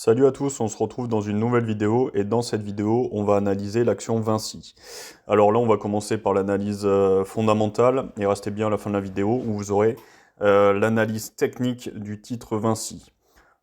Salut à tous, on se retrouve dans une nouvelle vidéo et dans cette vidéo, on va analyser l'action Vinci. Alors là, on va commencer par l'analyse fondamentale et restez bien à la fin de la vidéo où vous aurez l'analyse technique du titre Vinci.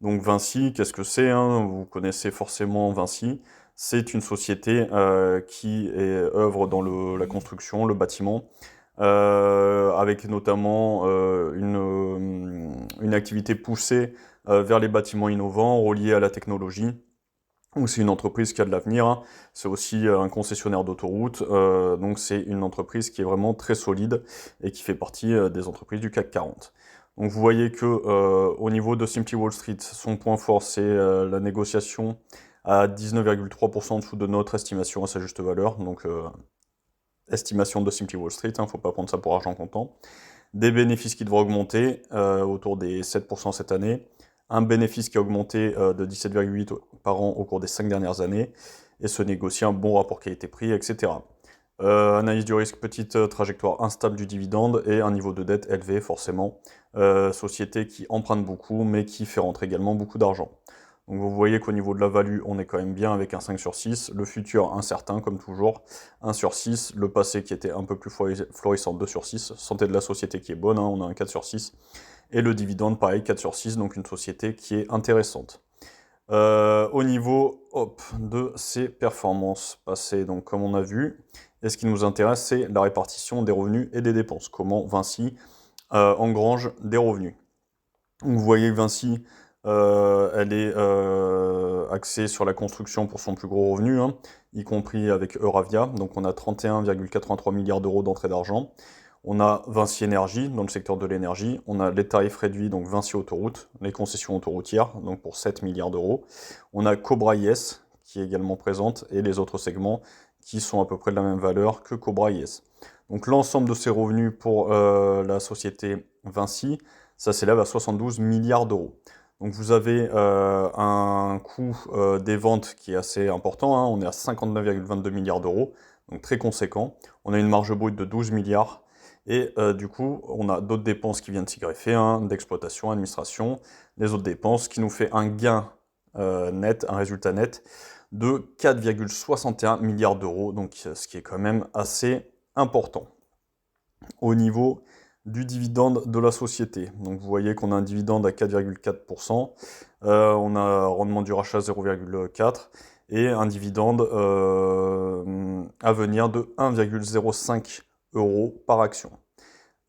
Donc Vinci, qu'est-ce que c'est, hein? Vous connaissez forcément Vinci. C'est une société qui œuvre dans la construction, le bâtiment, avec notamment une activité poussée vers les bâtiments innovants, reliés à la technologie. Donc c'est une entreprise qui a de l'avenir, hein. C'est aussi un concessionnaire d'autoroutes, donc c'est une entreprise qui est vraiment très solide et qui fait partie des entreprises du CAC 40. Donc vous voyez que au niveau de Simply Wall Street, son point fort c'est la négociation à 19,3% en dessous de notre estimation à sa juste valeur, donc estimation de Simply Wall Street, hein, faut pas prendre ça pour argent comptant. Des bénéfices qui devraient augmenter autour des 7% cette année, un bénéfice qui a augmenté de 17,8 par an au cours des 5 dernières années, et se négocie un bon rapport qualité-prix, etc. Analyse du risque, petite trajectoire instable du dividende et un niveau de dette élevé forcément. Société qui emprunte beaucoup mais qui fait rentrer également beaucoup d'argent. Donc vous voyez qu'au niveau de la value, on est quand même bien avec un 5 sur 6, le futur incertain comme toujours, 1 sur 6, le passé qui était un peu plus florissant, 2 sur 6, santé de la société qui est bonne, hein, on a un 4 sur 6, et le dividende pareil, 4 sur 6, donc une société qui est intéressante. Au niveau de ses performances passées, donc comme on a vu, et ce qui nous intéresse, c'est la répartition des revenus et des dépenses, comment Vinci engrange des revenus. Donc vous voyez que Vinci, elle est axée sur la construction pour son plus gros revenu, hein, y compris avec Euravia. Donc on a 31,83 milliards d'euros d'entrée d'argent. On a Vinci Énergie dans le secteur de l'énergie. On a les tarifs réduits, donc Vinci Autoroute, les concessions autoroutières, donc pour 7 milliards d'euros. On a Cobra IS qui est également présente et les autres segments qui sont à peu près de la même valeur que Cobra IS. Donc l'ensemble de ces revenus pour la société Vinci, ça s'élève à 72 milliards d'euros. Donc vous avez un coût des ventes qui est assez important, hein. On est à 59,22 milliards d'euros, donc très conséquent. On a une marge brute de 12 milliards. Et du coup, on a d'autres dépenses qui viennent s'y greffer, hein, d'exploitation, administration, les autres dépenses, qui nous fait un gain net, un résultat net de 4,61 milliards d'euros, donc ce qui est quand même assez important. Au niveau du dividende de la société. Donc vous voyez qu'on a un dividende à 4,4%, on a un rendement du rachat 0,4% et un dividende à venir de 1,05 euros par action.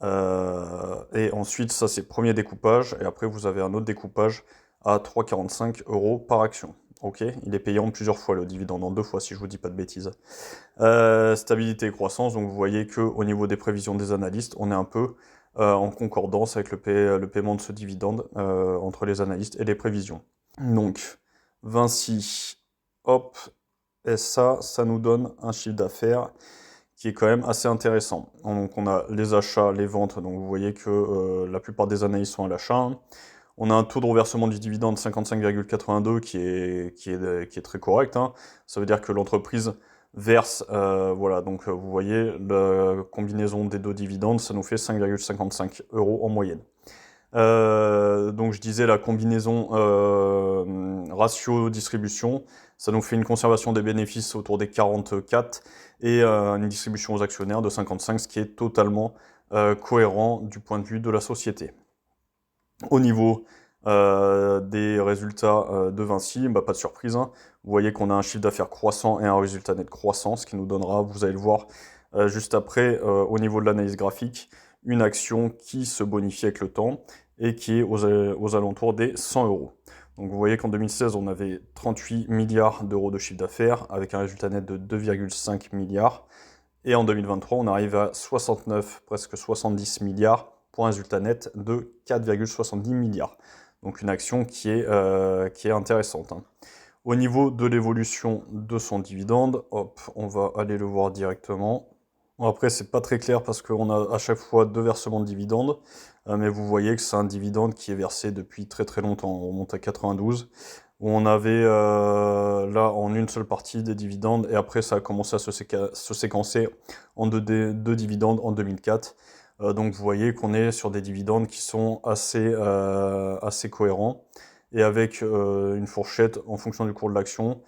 Et ensuite, ça c'est le premier découpage, et après vous avez un autre découpage à 3,45 euros par action. Ok, il est payé en plusieurs fois le dividende, en 2 fois si je vous dis pas de bêtises. Stabilité et croissance, donc vous voyez qu'au niveau des prévisions des analystes, on est un peu en concordance avec le paiement de ce dividende entre les analystes et les prévisions. Donc, Vinci, hop, et ça nous donne un chiffre d'affaires qui est quand même assez intéressant. Donc on a les achats, les ventes, donc vous voyez que la plupart des analystes sont à l'achat, hein. On a un taux de reversement du dividende 55,82 qui est très correct, hein. Ça veut dire que l'entreprise verse, voilà, donc vous voyez, la combinaison des deux dividendes, ça nous fait 5,55 euros en moyenne. Donc je disais la combinaison ratio-distribution, ça nous fait une conservation des bénéfices autour des 44 et une distribution aux actionnaires de 55, ce qui est totalement cohérent du point de vue de la société. Au niveau des résultats de Vinci, bah, pas de surprise, hein. Vous voyez qu'on a un chiffre d'affaires croissant et un résultat net croissant, ce qui nous donnera, vous allez le voir juste après, au niveau de l'analyse graphique, une action qui se bonifie avec le temps et qui est aux alentours des 100 euros. Donc vous voyez qu'en 2016, on avait 38 milliards d'euros de chiffre d'affaires avec un résultat net de 2,5 milliards. Et en 2023, on arrive à 69, presque 70 milliards pour un résultat net de 4,70 milliards. Donc une action qui est intéressante, hein. Au niveau de l'évolution de son dividende, hop, on va aller le voir directement. Bon, après, c'est pas très clair parce qu'on a à chaque fois 2 versements de dividendes, mais vous voyez que c'est un dividende qui est versé depuis très très longtemps. On remonte à 92, où on avait là en une seule partie des dividendes, et après ça a commencé à se séquencer en deux dividendes en 2004. Donc vous voyez qu'on est sur des dividendes qui sont assez cohérents. et avec une fourchette en fonction du cours de l'action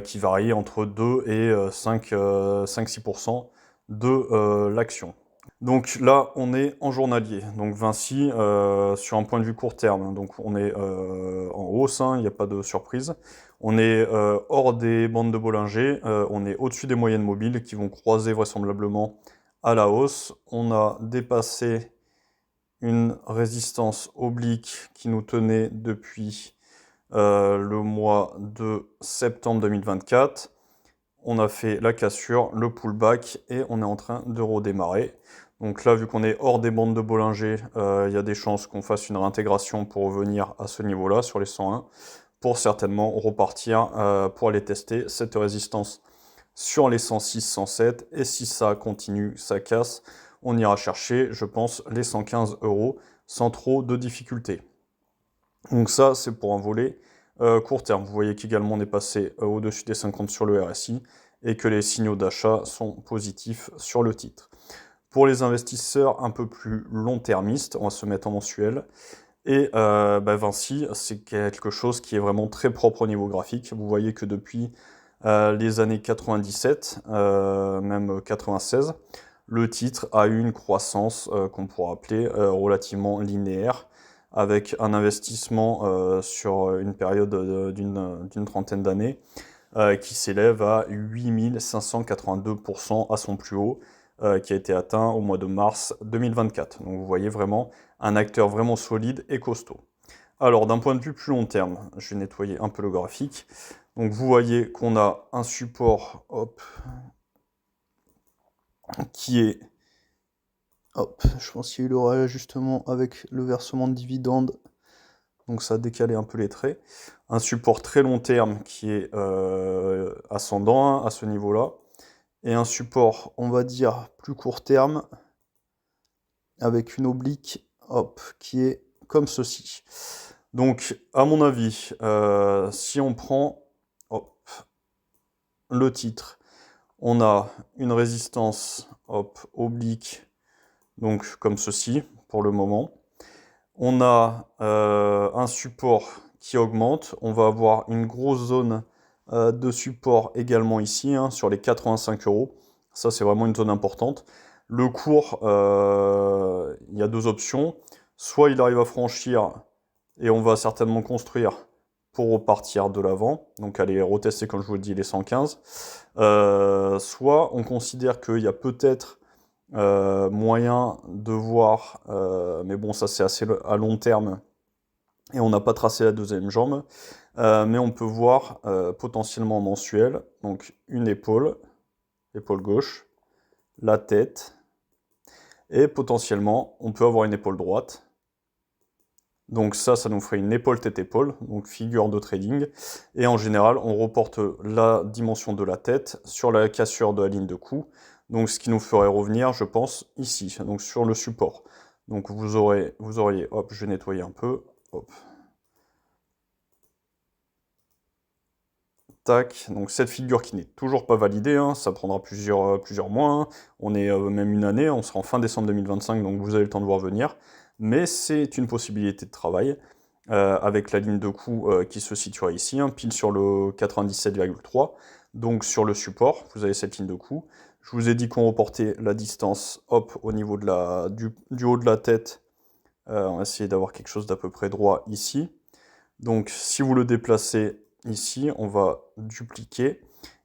qui varie entre 2 et 5-6% de l'action. Donc là, on est en journalier. Donc Vinci, sur un point de vue court terme, donc on est en hausse, hein, il n'y a pas de surprise. On est hors des bandes de Bollinger, on est au-dessus des moyennes mobiles qui vont croiser vraisemblablement à la hausse. On a dépassé une résistance oblique qui nous tenait depuis le mois de septembre 2024. On a fait la cassure, le pullback et on est en train de redémarrer. Donc là, vu qu'on est hors des bandes de Bollinger, il y a des chances qu'on fasse une réintégration pour revenir à ce niveau-là, sur les 101, pour certainement repartir pour aller tester cette résistance sur les 106, 107. Et si ça continue, ça casse, on ira chercher, je pense, les 115 € sans trop de difficultés. Donc ça, c'est pour un volet court terme. Vous voyez qu'également on est passé au-dessus des 50 sur le RSI et que les signaux d'achat sont positifs sur le titre. Pour les investisseurs un peu plus long-termistes, on va se mettre en mensuel. Et Vinci, c'est quelque chose qui est vraiment très propre au niveau graphique. Vous voyez que depuis les années 97, même 96, le titre a eu une croissance qu'on pourrait appeler relativement linéaire, avec un investissement sur une période d'une trentaine d'années qui s'élève à 8582% à son plus haut, qui a été atteint au mois de mars 2024. Donc vous voyez vraiment un acteur vraiment solide et costaud. Alors d'un point de vue plus long terme, je vais nettoyer un peu le graphique. Donc vous voyez qu'on a un support, hop, qui est, hop, je pense qu'il y a eu le réajustement avec le versement de dividendes. Donc ça a décalé un peu les traits. Un support très long terme qui est ascendant à ce niveau-là. Et un support, on va dire, plus court terme, avec une oblique, hop, qui est comme ceci. Donc, à mon avis, si on prend hop, le titre, on a une résistance hop, oblique, donc comme ceci, pour le moment. On a un support qui augmente. On va avoir une grosse zone de support également ici, hein, sur les 85 €. Ça, c'est vraiment une zone importante. Le cours, il y a deux options. Soit il arrive à franchir et on va certainement construire pour repartir de l'avant. Donc aller retester, comme je vous le dis, les 115. Soit on considère qu'il y a peut-être moyen de voir, mais bon, ça c'est assez à long terme et on n'a pas tracé la deuxième jambe, mais on peut voir potentiellement mensuel, donc une épaule gauche, la tête, et potentiellement on peut avoir une épaule droite. Donc ça nous ferait une épaule tête-épaule, donc figure de trading. Et en général, on reporte la dimension de la tête sur la cassure de la ligne de coup. Donc ce qui nous ferait revenir, je pense, ici, donc sur le support. Donc vous auriez, hop, je vais nettoyer un peu, hop. Tac, donc cette figure qui n'est toujours pas validée, hein, ça prendra plusieurs mois, hein. On est même une année, on sera en fin décembre 2025, donc vous avez le temps de voir venir. Mais c'est une possibilité de travail, avec la ligne de coup qui se situera ici, hein, pile sur le 97,3. Donc sur le support, vous avez cette ligne de coup. Je vous ai dit qu'on reportait la distance, hop, au niveau de du haut de la tête. On va essayer d'avoir quelque chose d'à peu près droit ici. Donc si vous le déplacez ici, on va dupliquer.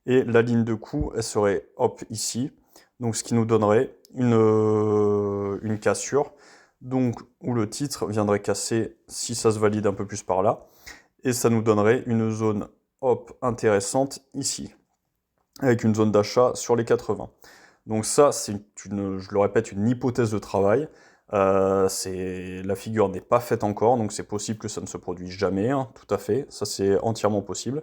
Et la ligne de coup, elle serait hop ici. Donc ce qui nous donnerait une cassure. Donc où le titre viendrait casser si ça se valide un peu plus par là. Et ça nous donnerait une zone hop intéressante ici. Avec une zone d'achat sur les 80. Donc ça, c'est je le répète, une hypothèse de travail. La figure n'est pas faite encore, donc c'est possible que ça ne se produise jamais, hein, tout à fait, ça c'est entièrement possible.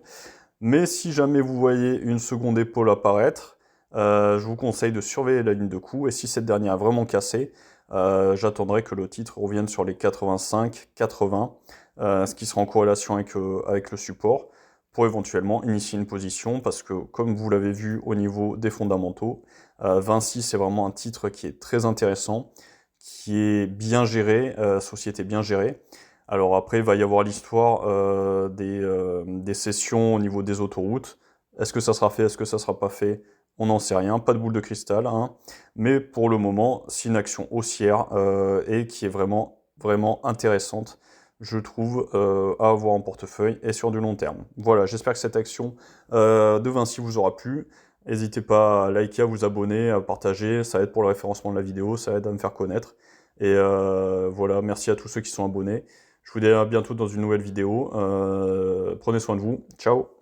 Mais si jamais vous voyez une seconde épaule apparaître, je vous conseille de surveiller la ligne de coup, et si cette dernière a vraiment cassé, j'attendrai que le titre revienne sur les 85, 80, ce qui sera en corrélation avec le support, pour éventuellement initier une position, parce que comme vous l'avez vu au niveau des fondamentaux, Vinci c'est vraiment un titre qui est très intéressant, qui est bien géré, société bien gérée, Alors après, il va y avoir l'histoire des sessions au niveau des autoroutes. Est-ce que ça sera fait, est-ce que ça sera pas fait? On n'en sait rien, pas de boule de cristal, hein. Mais pour le moment, c'est une action haussière et qui est vraiment, vraiment intéressante, je trouve, à avoir en portefeuille et sur du long terme. Voilà, j'espère que cette action de Vinci vous aura plu. N'hésitez pas à liker, à vous abonner, à partager, ça aide pour le référencement de la vidéo, ça aide à me faire connaître. Et voilà, merci à tous ceux qui sont abonnés. Je vous dis à bientôt dans une nouvelle vidéo. Prenez soin de vous. Ciao!